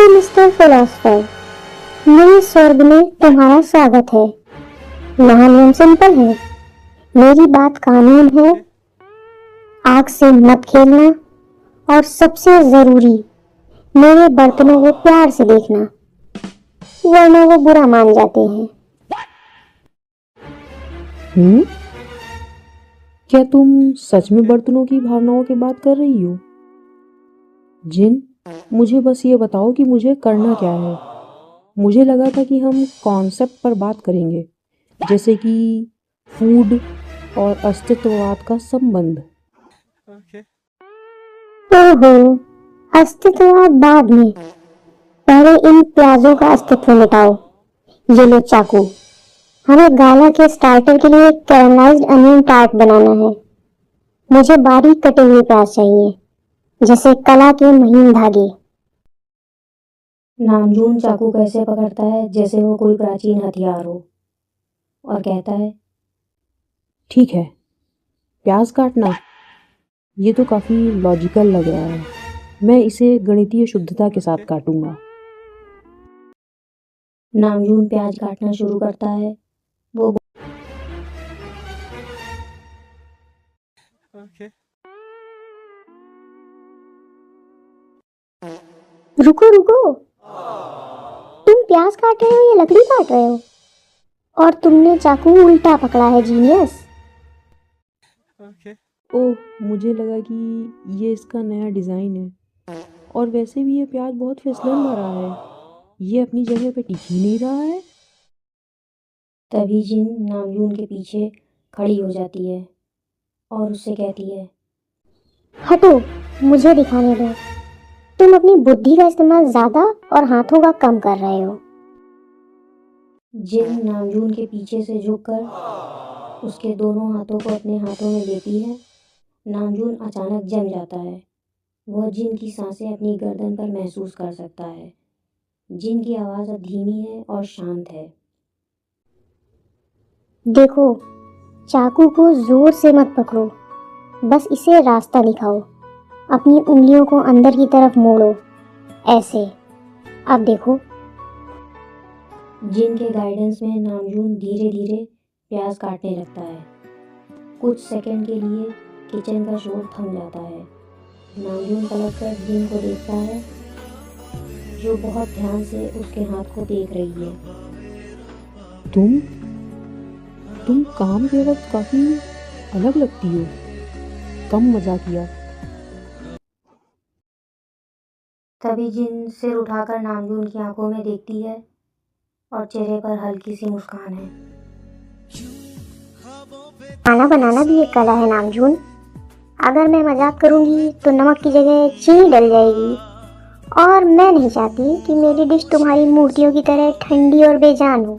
तो mister philosopher, मेरे स्वर्ग में तुम्हारा स्वागत है। यहाँ नियम सिंपल है। मेरी बात कानून है। आग से मत खेलना और सबसे जरूरी, मेरे बर्तनों को प्यार से देखना, वरना वो बुरा मान जाते हैं। क्या तुम सच में बर्तनों की भावनाओं की बात कर रही हो? जिन, मुझे बस ये बताओ कि मुझे करना क्या है। मुझे लगा था कि हम कॉन्सेप्ट पर बात करेंगे, जैसे कि फूड और अस्तित्ववाद का संबंध। ओहो, अस्तित्ववाद बाद में, पहले इन प्याजों का अस्तित्व मिटाओ। ये लो चाकू। हमें गाला के स्टार्टर के लिए कैरमलाइज्ड अनियन टार्ट बनाना है। मुझे बारीक कटे हुए प्याज चाहिए, जैसे कला के महीन धागे। नामजून चाकू कैसे पकड़ता है जैसे वो कोई प्राचीन हथियार हो और कहता है, ठीक है, प्याज काटना, ये तो काफ़ी लॉजिकल लग रहा है। मैं इसे गणितीय शुद्धता के साथ काटूंगा। नामजून प्याज काटना शुरू करता है। वो रुको रुको, तुम प्याज काट रहे हो या लकड़ी काट रहे हो? और तुमने चाकू उल्टा पकड़ा है, जीनियस। ओह, मुझे लगा कि ये इसका नया डिज़ाइन है। और वैसे भी ये प्याज बहुत फिसलन भरा है, ये अपनी जगह पे टिक ही नहीं रहा है। तभी जिन नामजून के पीछे खड़ी हो जाती है और उससे कहती है, हटो, मुझे दिखाने दो। तुम अपनी बुद्धि का इस्तेमाल ज्यादा और हाथों का कम कर रहे हो। जिन नामजून के पीछे से झुककर उसके दोनों हाथों को अपने हाथों में लेती है। नामजून अचानक जम जाता है। वह जिन की सांसें अपनी गर्दन पर महसूस कर सकता है। जिन की आवाज़ धीमी है और शांत है। देखो, चाकू को जोर से मत पकड़ो, बस इसे रास्ता दिखाओ। अपनी उंगलियों को अंदर की तरफ मोड़ो, ऐसे। अब देखो। जिन के गाइडेंस में नामजून धीरे धीरे प्याज काटने लगता है। कुछ सेकंड के लिए किचन का शोर थम जाता है। नामजून पलटकर जिन को देखता है, जो बहुत ध्यान से उसके हाथ को देख रही है। तुम काम के वक्त काफ़ी अलग लगती हो। कम मजा किया। तभी जिन सिर उठाकर नामजून की आंखों में देखती है और चेहरे पर हल्की सी मुस्कान है। खाना बनाना भी एक कला है नामजून। अगर मैं मजाक करूंगी तो नमक की जगह चीनी डल जाएगी, और मैं नहीं चाहती कि मेरी डिश तुम्हारी मूर्तियों की तरह ठंडी और बेजान हो।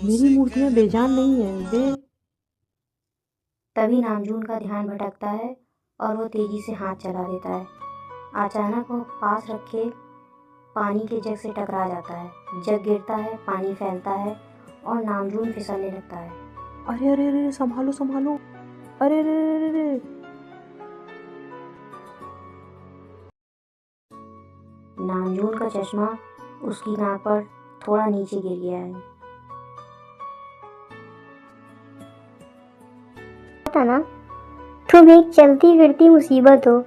मेरी मूर्तियाँ बेजान नहीं है, वे। तभी नामजून का ध्यान भटकता है और वो तेजी से हाथ चला देता है। अचानक वो पास रखे पानी के जग से टकरा जाता है। जग गिरता है, पानी फैलता है और नामजून फिसलने लगता है। अरे अरे अरे, संभालो संभालो, अरे अरे अरे अरे। नामजून का चश्मा उसकी नाक पर थोड़ा नीचे गिर गया है। पता ना, तुम एक चलती फिरती मुसीबत हो,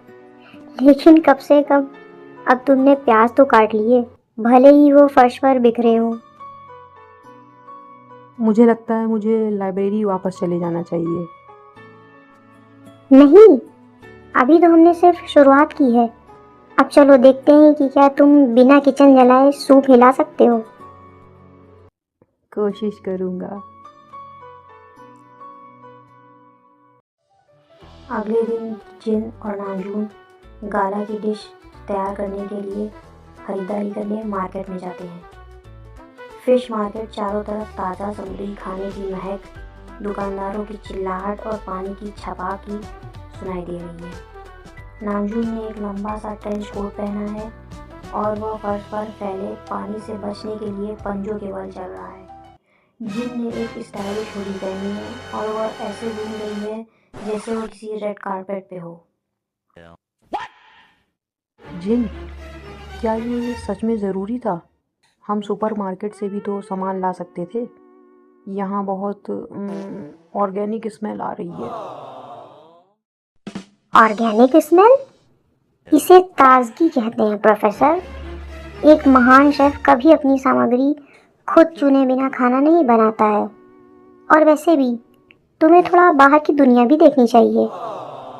लेकिन कम से कम अब तुमने प्याज तो काट लिए, भले ही वो फर्श पर बिखरे हो। मुझे लगता है मुझे लाइब्रेरी वापस चले जाना चाहिए। नहीं, अभी तो हमने सिर्फ शुरुआत की है। अब चलो देखते हैं कि क्या तुम बिना किचन जलाए सूप हिला सकते हो। कोशिश करूँगा। अगले दिन जिन और नामजून गाला की डिश तैयार करने के लिए खरीदारी करने मार्केट में जाते हैं। फिश मार्केट चारों तरफ ताज़ा समुद्री खाने की महक, दुकानदारों की चिल्लाहट और पानी की छपाक की सुनाई दे रही है। नामजून ने एक लंबा सा ट्रेंच कोट पहना है और वह फर्श पर फैले पानी से बचने के लिए पंजों के बल चल रहा है। जिन ने एक स्टाइलिश हुडी पहनी है और वह ऐसे घूम रही है जैसे वो किसी रेड कारपेट पे हो। जिन, क्या ये सच में ज़रूरी था? हम सुपरमार्केट से भी तो सामान ला सकते थे। यहाँ बहुत ऑर्गेनिक स्मेल आ रही है। Organic smell? इसे ताजगी कहते हैं प्रोफेसर। एक महान शेफ कभी अपनी सामग्री खुद चुने बिना खाना नहीं बनाता है। और वैसे भी तुम्हें थोड़ा बाहर की दुनिया भी देखनी चाहिए।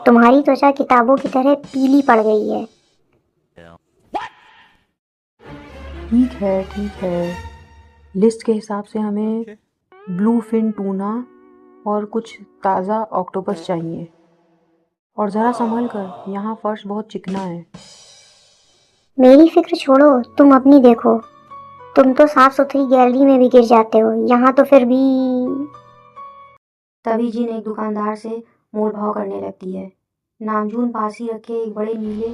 तुम्हारी त्वचा किताबों की तरह पीली पड़ गई है। ठीक है। लिस्ट के हिसाब से हमें ब्लू फिन टूना और कुछ ताज़ा ऑक्टोपस चाहिए। और ज़रा संभल कर, यहाँ फर्श बहुत चिकना है। मेरी फिक्र छोड़ो, तुम अपनी देखो। तुम तो साफ सुथरी गैलरी में भी गिर जाते हो, यहाँ तो फिर भी। तभी जिन एक दुकानदार से मोल भाव करने लगती है। नामजून पास ही रखे एक बड़े नीले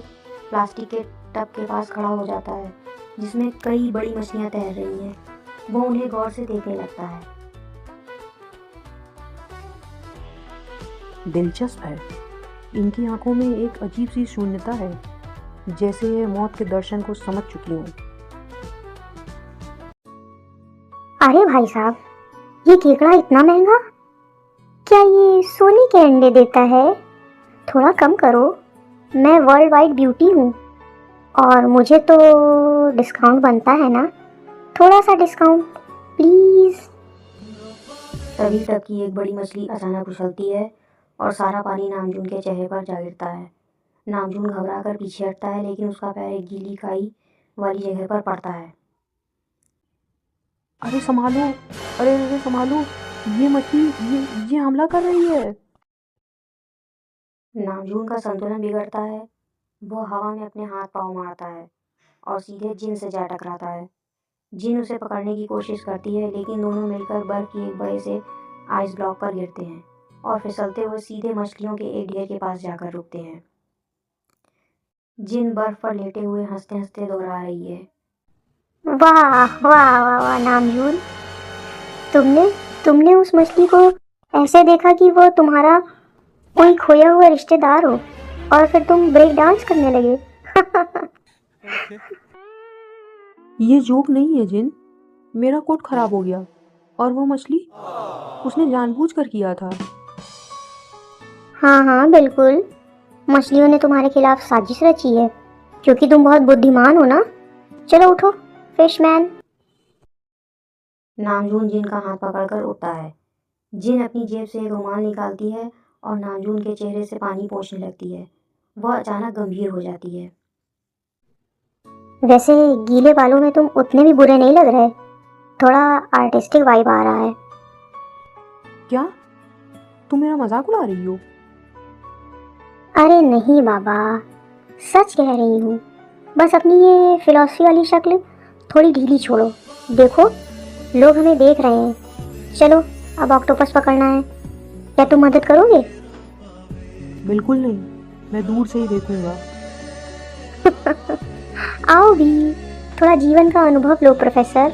प्लास्टिक के टब के पास खड़ा हो जाता है, जिसमें कई बड़ी मछलियाँ तैर रही हैं। वो उन्हें गौर से देखने लगता है। दिलचस्प है। इनकी आंखों में एक अजीब सी शून्यता है, जैसे ये मौत के दर्शन को समझ चुकी हूँ। अरे भाई साहब, ये केकड़ा इतना महंगा? क्या ये सोने के अंडे देता है? थोड़ा कम करो। मैं वर्ल्ड वाइड ब्यूटी हूँ और मुझे तो डिस्काउंट बनता है ना। थोड़ा सा डिस्काउंट प्लीज़। तभी तब की एक बड़ी मछली अचानक उछलती है और सारा पानी नामजून के चेहरे पर जा गिरता है। नामजून घबरा कर पीछे हटता है, लेकिन उसका पैर एक गीली खाई वाली जगह पर पड़ता है। अरे संभालो, अरे संभालो, ये मछली ये हमला कर रही है। नामजून का संतुलन बिगड़ता है। वो हवा में अपने हाथ पांव मारता है और सीधे जिन से जा टकराता है। जिन उसे पकड़ने की कोशिश करती है, लेकिन दोनों मिलकर बर्फ की एक बड़े से आइस ब्लॉक पर गिरते हैं और फिसलते हुए सीधे मछलियों के एक ढेर के पास जाकर रुकते हैं। जिन बर्फ पर लेटे हुए हंसते हंसते दोहरा रही है। वाह वाह वाह वाह नामजून, तुमने उस मछली को ऐसे देखा कि वो तुम्हारा कोई खोया हुआ रिश्तेदार हो और फिर तुम ब्रेक डांस करने लगे। ये जोक नहीं है जिन। मेरा कोट खराब हो गया और वो मछली, उसने जानबूझकर किया था। हाँ बिल्कुल, मछलियों ने तुम्हारे खिलाफ साजिश रची है, क्योंकि तुम बहुत बुद्धिमान हो ना। चलो उठो फिशमैन। नामजून जिन का हाथ पकड़कर उठता है। जिन अपनी जेब से एक रुमाल निकालती है और नामजून के चेहरे से पानी पोंछने लगती है। वह अचानक गंभीर हो जाती है। वैसे गीले बालों में तुम उतने भी बुरे नहीं लग रहे। थोड़ा आर्टिस्टिक वाइब आ रहा है। क्या तुम मेरा मजाक उड़ा रही हो? अरे नहीं बाबा, सच कह रही हूँ। बस अपनी ये फिलॉसफी वाली शक्ल थोड़ी ढीली छोड़ो। देखो, लोग हमें देख रहे हैं। चलो अब ऑक्टोपस पकड़ना है। क्या तुम मदद करोगे? बिल्कुल नहीं, मैं दूर से ही देखूंगा। आओ भी, थोड़ा जीवन का अनुभव लो professor.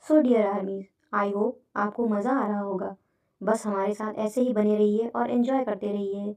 So dear armies, I hope आपको मज़ा आ रहा होगा। बस हमारे साथ ऐसे ही बने रहिए और एंजॉय करते रहिए।